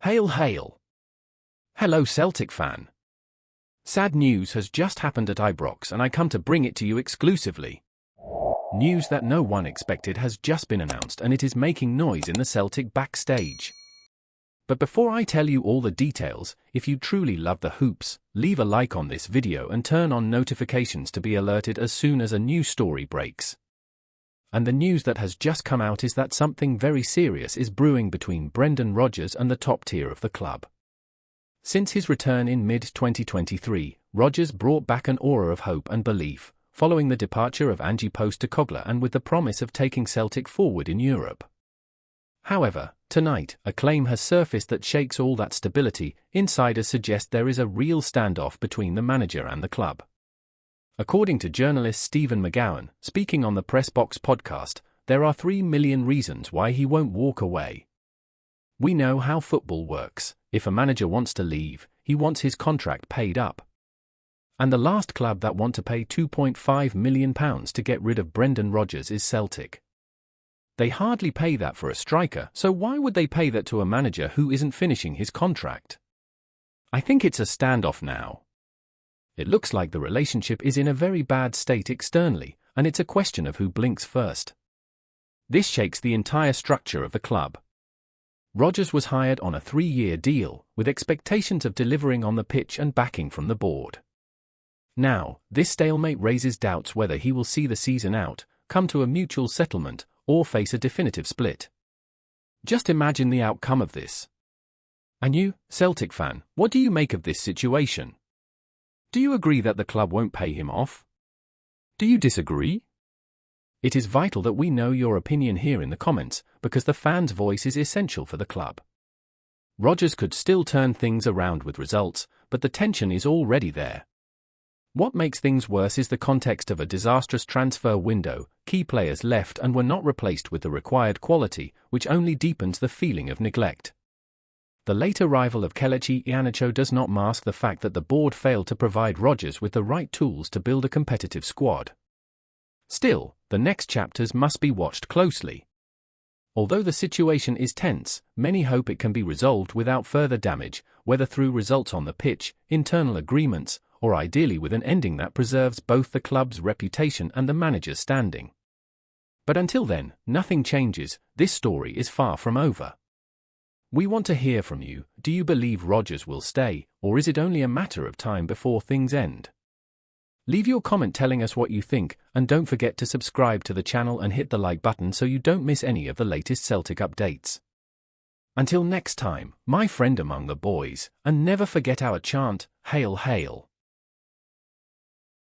Hail, hail. Hello, Celtic fan. Sad news has just happened at Ibrox and I come to bring it to you exclusively. News that no one expected has just been announced and it is making noise in the Celtic backstage. But before I tell you all the details, if you truly love the hoops, leave a like on this video and turn on notifications to be alerted as soon as a new story breaks. And the news that has just come out is that something very serious is brewing between Brendan Rodgers and the top tier of the club. Since his return in mid-2023, Rodgers brought back an aura of hope and belief, following the departure of Ange Postecoglou and with the promise of taking Celtic forward in Europe. However, tonight, a claim has surfaced that shakes all that stability. Insiders suggest there is a real standoff between the manager and the club. According to journalist Stephen McGowan, speaking on the Press Box podcast, there are 3 million reasons why he won't walk away. We know how football works. If a manager wants to leave, he wants his contract paid up. And the last club that want to pay £2.5 million to get rid of Brendan Rodgers is Celtic. They hardly pay that for a striker, so why would they pay that to a manager who isn't finishing his contract? I think it's a standoff now. It looks like the relationship is in a very bad state externally, and it's a question of who blinks first. This shakes the entire structure of the club. Rodgers was hired on a 3-year deal, with expectations of delivering on the pitch and backing from the board. Now, this stalemate raises doubts whether he will see the season out, come to a mutual settlement, or face a definitive split. Just imagine the outcome of this. And you, Celtic fan, what do you make of this situation? Do you agree that the club won't pay him off? Do you disagree? It is vital that we know your opinion here in the comments, because the fans' voice is essential for the club. Rodgers could still turn things around with results, but the tension is already there. What makes things worse is the context of a disastrous transfer window. Key players left and were not replaced with the required quality, which only deepens the feeling of neglect. The late arrival of Kelechi Iheanacho does not mask the fact that the board failed to provide Rodgers with the right tools to build a competitive squad. Still, the next chapters must be watched closely. Although the situation is tense, many hope it can be resolved without further damage, whether through results on the pitch, internal agreements, or ideally with an ending that preserves both the club's reputation and the manager's standing. But until then, nothing changes. This story is far from over. We want to hear from you. Do you believe Rodgers will stay, or is it only a matter of time before things end? Leave your comment telling us what you think, and don't forget to subscribe to the channel and hit the like button so you don't miss any of the latest Celtic updates. Until next time, my friend among the boys, and never forget our chant, Hail, hail.